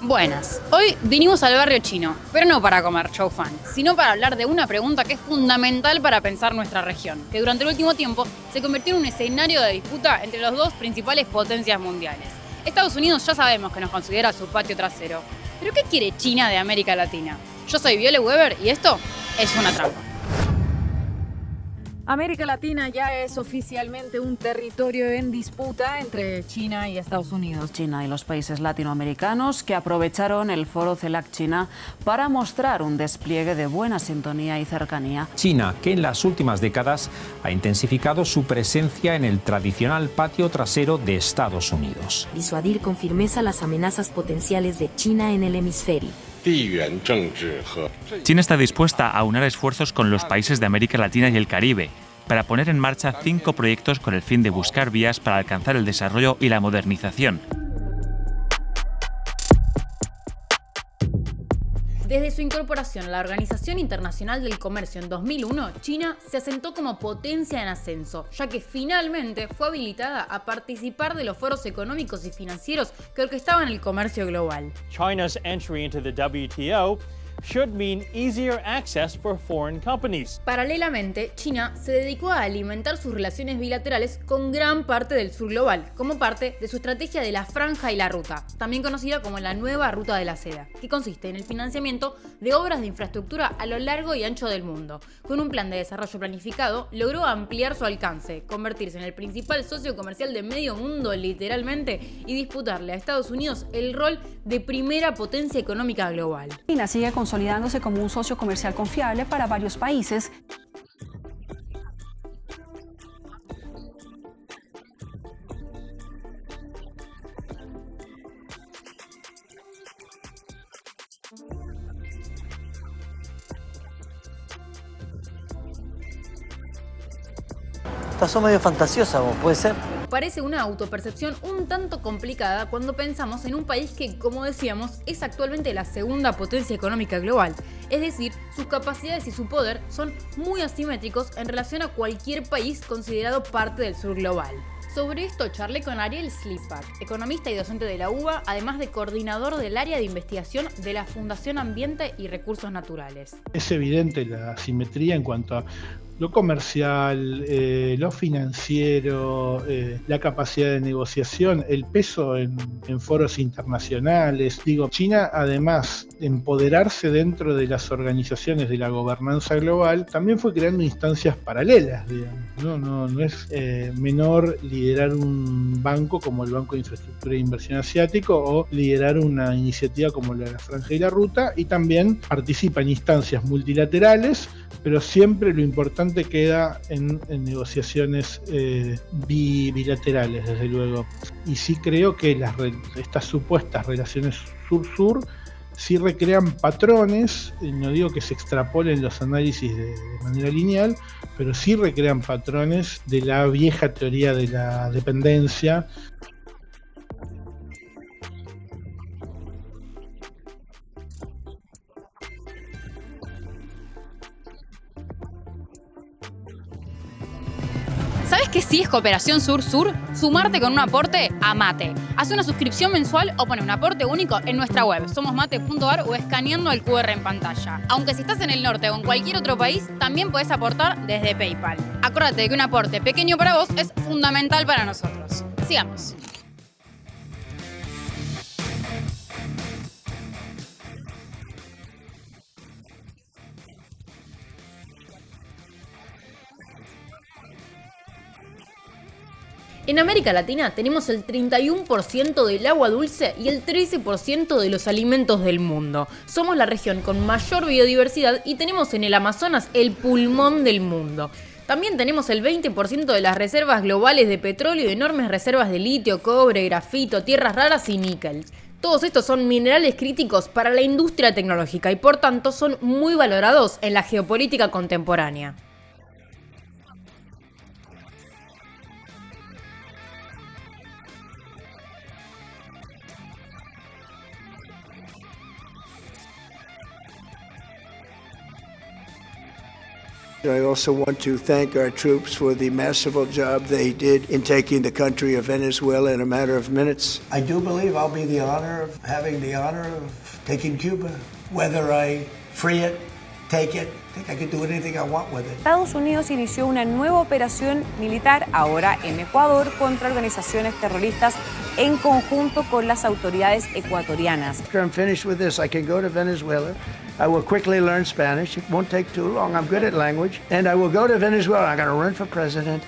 Buenas, hoy vinimos al barrio chino, pero no para comer chow fan, sino para hablar de una pregunta que es fundamental para pensar nuestra región, que durante el último tiempo se convirtió en un escenario de disputa entre las dos principales potencias mundiales. Estados Unidos ya sabemos que nos considera su patio trasero, pero ¿qué quiere China de América Latina? Yo soy Viole Weber y esto es una trampa. América Latina ya es oficialmente un territorio en disputa entre China y Estados Unidos. China y los países latinoamericanos que aprovecharon el foro CELAC-China para mostrar un despliegue de buena sintonía y cercanía. China, que en las últimas décadas ha intensificado su presencia en el tradicional patio trasero de Estados Unidos. Disuadir con firmeza las amenazas potenciales de China en el hemisferio. China está dispuesta a aunar esfuerzos con los países de América Latina y el Caribe para poner en marcha 5 proyectos con el fin de buscar vías para alcanzar el desarrollo y la modernización. Desde su incorporación a la Organización Internacional del Comercio en 2001, China se asentó como potencia en ascenso, ya que finalmente fue habilitada a participar de los foros económicos y financieros que orquestaban el comercio global. China's entry into the WTO should mean easier access for foreign companies. Paralelamente, China se dedicó a alimentar sus relaciones bilaterales con gran parte del sur global, como parte de su estrategia de la Franja y la Ruta, también conocida como la Nueva Ruta de la Seda, que consiste en el financiamiento de obras de infraestructura a lo largo y ancho del mundo. Con un plan de desarrollo planificado, logró ampliar su alcance, convertirse en el principal socio comercial de medio mundo literalmente y disputarle a Estados Unidos el rol de primera potencia económica global. China sigue consolidándose como un socio comercial confiable para varios países. Estás son medio fantasiosa vos, ¿puede ser? Parece una autopercepción un tanto complicada cuando pensamos en un país que, como decíamos, es actualmente la segunda potencia económica global. Es decir, sus capacidades y su poder son muy asimétricos en relación a cualquier país considerado parte del sur global. Sobre esto charlé con Ariel Slipak, economista y docente de la UBA, además de coordinador del área de investigación de la Fundación Ambiente y Recursos Naturales. Es evidente la asimetría en cuanto a lo comercial, lo financiero, la capacidad de negociación, el peso en foros internacionales. Digo, China, además de empoderarse dentro de las organizaciones de la gobernanza global, también fue creando instancias paralelas, digamos. No es menor liderar un banco como el Banco de Infraestructura e Inversión Asiático o liderar una iniciativa como la Franja y la Ruta, y también participa en instancias multilaterales, pero siempre lo importante queda en negociaciones bilaterales, desde luego. Y sí creo que estas supuestas relaciones sur-sur sí recrean patrones, no digo que se extrapolen los análisis de manera lineal, pero sí recrean patrones de la vieja teoría de la dependencia. ¿Sabes qué sí es cooperación sur-sur? Sumarte con un aporte a Mate. Haz una suscripción mensual o pone un aporte único en nuestra web, somosmate.ar, o escaneando el QR en pantalla. Aunque si estás en el norte o en cualquier otro país, también podés aportar desde PayPal. Acuérdate de que un aporte pequeño para vos es fundamental para nosotros. Sigamos. En América Latina tenemos el 31% del agua dulce y el 13% de los alimentos del mundo. Somos la región con mayor biodiversidad y tenemos en el Amazonas el pulmón del mundo. También tenemos el 20% de las reservas globales de petróleo y enormes reservas de litio, cobre, grafito, tierras raras y níquel. Todos estos son minerales críticos para la industria tecnológica y por tanto son muy valorados en la geopolítica contemporánea. I also want to thank our troops for the masterful job they did in taking the country of Venezuela in a matter of minutes. I do believe I'll be having the honor of taking Cuba. Whether I free it, take it, I think I can do anything I want with it. Estados Unidos inició una nueva operación militar, ahora en Ecuador, contra organizaciones terroristas en conjunto con las autoridades ecuatorianas. After I'm finished with this, I can go to Venezuela. I will quickly learn Spanish. It won't take too long. I'm good at language. And I will go to Venezuela. I'm going to run for president.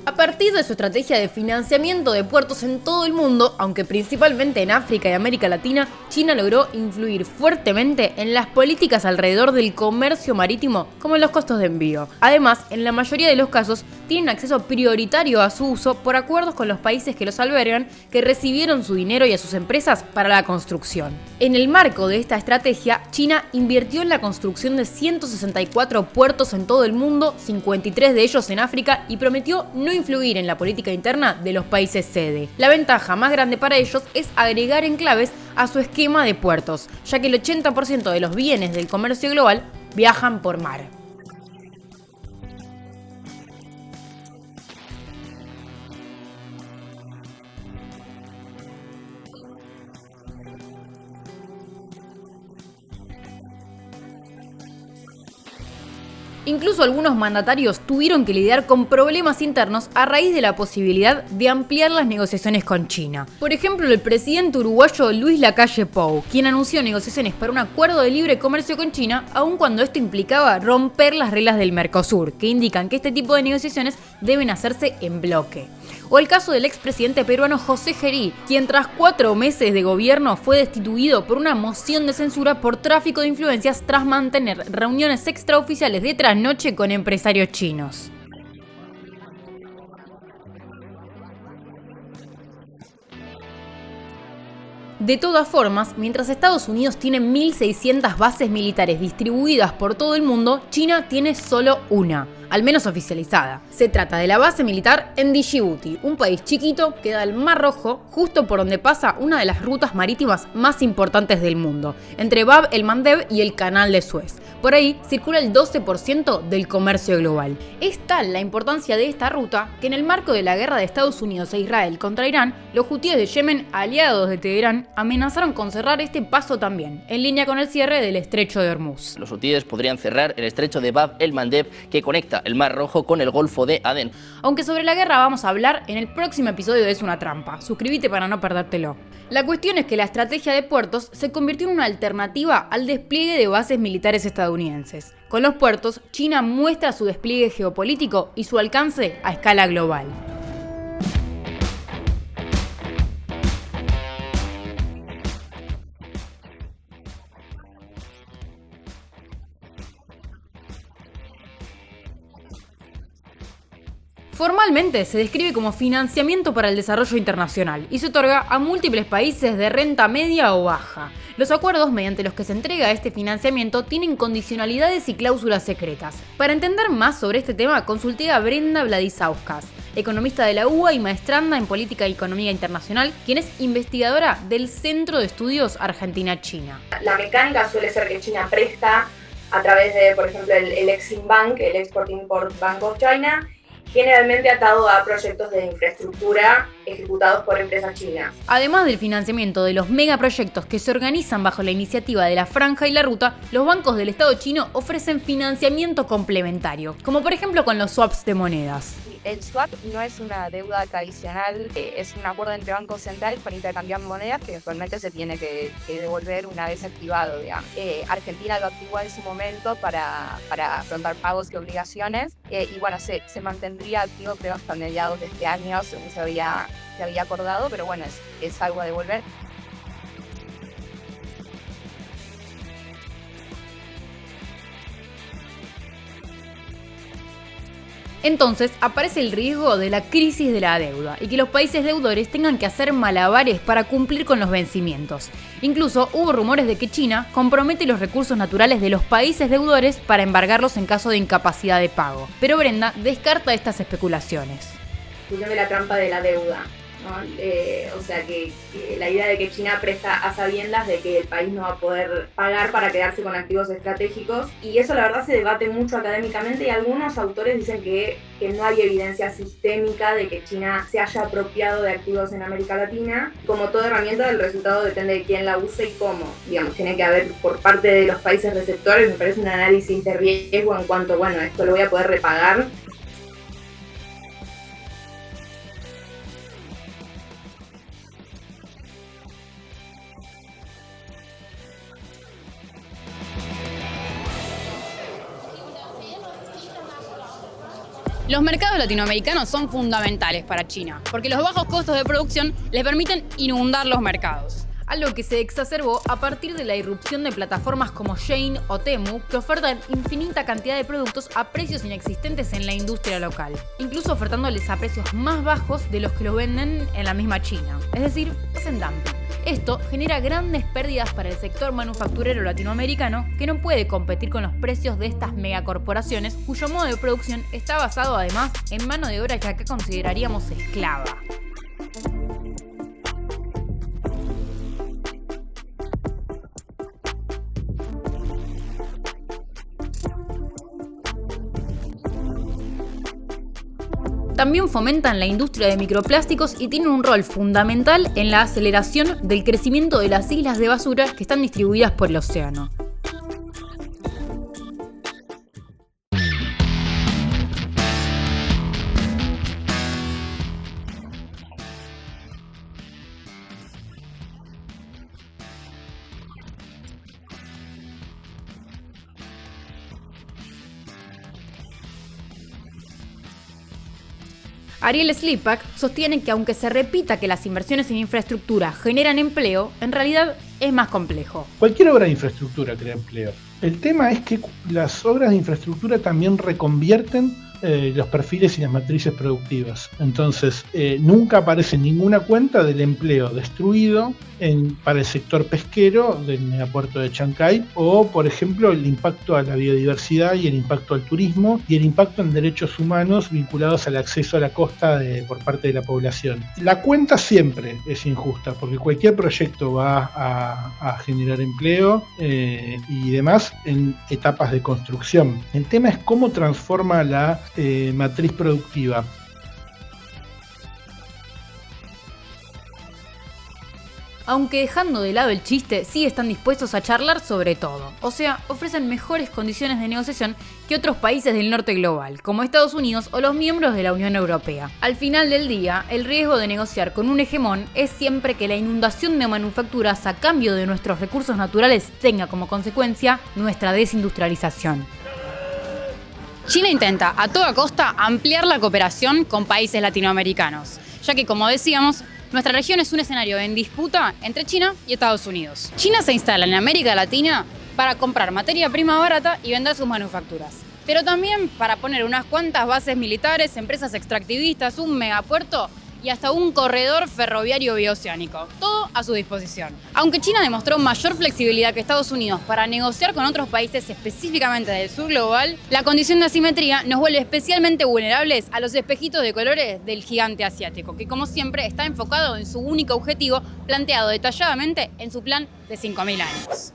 A partir de su estrategia de financiamiento de puertos en todo el mundo, aunque principalmente en África y América Latina, China logró influir fuertemente en las políticas alrededor del comercio marítimo, como en los costos de envío. Además, en la mayoría de los casos, tienen acceso prioritario a su uso por acuerdos con los países que los albergan, que recibieron su dinero y a sus empresas para la construcción. En el marco de esta estrategia, China invirtió en la construcción de 164 puertos en todo el mundo, 53 de ellos en África, y prometió no influir en la política interna de los países sede. La ventaja más grande para ellos es agregar enclaves a su esquema de puertos, ya que el 80% de los bienes del comercio global viajan por mar. Incluso algunos mandatarios tuvieron que lidiar con problemas internos a raíz de la posibilidad de ampliar las negociaciones con China. Por ejemplo, el presidente uruguayo Luis Lacalle Pou, quien anunció negociaciones para un acuerdo de libre comercio con China, aun cuando esto implicaba romper las reglas del Mercosur, que indican que este tipo de negociaciones deben hacerse en bloque. O el caso del expresidente peruano José Gerí, quien tras 4 meses de gobierno fue destituido por una moción de censura por tráfico de influencias tras mantener reuniones extraoficiales de trasnoche con empresarios chinos. De todas formas, mientras Estados Unidos tiene 1.600 bases militares distribuidas por todo el mundo, China tiene solo una, al menos oficializada. Se trata de la base militar en Djibouti, un país chiquito que da al Mar Rojo, justo por donde pasa una de las rutas marítimas más importantes del mundo, entre Bab el-Mandeb y el Canal de Suez. Por ahí circula el 12% del comercio global. Es tal la importancia de esta ruta que en el marco de la guerra de Estados Unidos e Israel contra Irán, los hutíes de Yemen, aliados de Teherán, amenazaron con cerrar este paso también, en línea con el cierre del estrecho de Hormuz. Los hutíes podrían cerrar el estrecho de Bab el-Mandeb, que conecta el Mar Rojo con el Golfo de Adén. Aunque sobre la guerra vamos a hablar en el próximo episodio de Es una trampa. Suscríbete para no perdértelo. La cuestión es que la estrategia de puertos se convirtió en una alternativa al despliegue de bases militares estadounidenses. Con los puertos, China muestra su despliegue geopolítico y su alcance a escala global. Formalmente se describe como financiamiento para el desarrollo internacional y se otorga a múltiples países de renta media o baja. Los acuerdos mediante los que se entrega este financiamiento tienen condicionalidades y cláusulas secretas. Para entender más sobre este tema, consulté a Brenda Vladisauskas, economista de la UBA y maestranda en Política y Economía Internacional, quien es investigadora del Centro de Estudios Argentina-China. La mecánica suele ser que China presta a través de, por ejemplo, el Exim Bank, el Export-Import Bank of China, generalmente atado a proyectos de infraestructura ejecutados por empresas chinas. Además del financiamiento de los megaproyectos que se organizan bajo la iniciativa de la Franja y la Ruta, los bancos del Estado chino ofrecen financiamiento complementario, como por ejemplo con los swaps de monedas. El swap no es una deuda tradicional, es un acuerdo entre bancos centrales para intercambiar monedas que actualmente se tiene que devolver una vez activado. Argentina lo activó en su momento para afrontar pagos y obligaciones y bueno, se mantendría activo creo hasta mediados de este año, según se había acordado, pero bueno, es algo a devolver. Entonces aparece el riesgo de la crisis de la deuda y que los países deudores tengan que hacer malabares para cumplir con los vencimientos. Incluso hubo rumores de que China compromete los recursos naturales de los países deudores para embargarlos en caso de incapacidad de pago. Pero Brenda descarta estas especulaciones. De la trampa de la deuda, ¿no? O sea que la idea de que China presta a sabiendas de que el país no va a poder pagar para quedarse con activos estratégicos, y eso la verdad se debate mucho académicamente, y algunos autores dicen que no hay evidencia sistémica de que China se haya apropiado de activos en América Latina. Como toda herramienta, el resultado depende de quién la use y cómo. Digamos, tiene que haber por parte de los países receptores, me parece, un análisis de riesgo en cuanto, bueno, esto lo voy a poder repagar. Los mercados latinoamericanos son fundamentales para China, porque los bajos costos de producción les permiten inundar los mercados. Algo que se exacerbó a partir de la irrupción de plataformas como Shein o Temu, que ofertan infinita cantidad de productos a precios inexistentes en la industria local, incluso ofertándoles a precios más bajos de los que lo venden en la misma China. Es decir, hacen dumping. Esto genera grandes pérdidas para el sector manufacturero latinoamericano, que no puede competir con los precios de estas megacorporaciones, cuyo modo de producción está basado además en mano de obra que acá consideraríamos esclava. También fomentan la industria de microplásticos y tienen un rol fundamental en la aceleración del crecimiento de las islas de basura que están distribuidas por el océano. Ariel Slipak sostiene que aunque se repita que las inversiones en infraestructura generan empleo, en realidad es más complejo. Cualquier obra de infraestructura crea empleo. El tema es que las obras de infraestructura también reconvierten los perfiles y las matrices productivas. Entonces, nunca aparece ninguna cuenta del empleo destruido para el sector pesquero del megapuerto de Chancay, o, por ejemplo, el impacto a la biodiversidad y el impacto al turismo y el impacto en derechos humanos vinculados al acceso a la costa por parte de la población. La cuenta siempre es injusta, porque cualquier proyecto va a generar empleo y demás en etapas de construcción. El tema es cómo transforma la matriz productiva. Aunque dejando de lado el chiste, sí están dispuestos a charlar sobre todo. O sea, ofrecen mejores condiciones de negociación que otros países del norte global, como Estados Unidos o los miembros de la Unión Europea. Al final del día, el riesgo de negociar con un hegemón es siempre que la inundación de manufacturas a cambio de nuestros recursos naturales tenga como consecuencia nuestra desindustrialización. China intenta a toda costa ampliar la cooperación con países latinoamericanos, ya que, como decíamos, nuestra región es un escenario en disputa entre China y Estados Unidos. China se instala en América Latina para comprar materia prima barata y vender sus manufacturas, pero también para poner unas cuantas bases militares, empresas extractivistas, un megapuerto y hasta un corredor ferroviario bioceánico, todo a su disposición. Aunque China demostró mayor flexibilidad que Estados Unidos para negociar con otros países específicamente del sur global, la condición de asimetría nos vuelve especialmente vulnerables a los espejitos de colores del gigante asiático, que como siempre está enfocado en su único objetivo, planteado detalladamente en su plan de 5.000 años.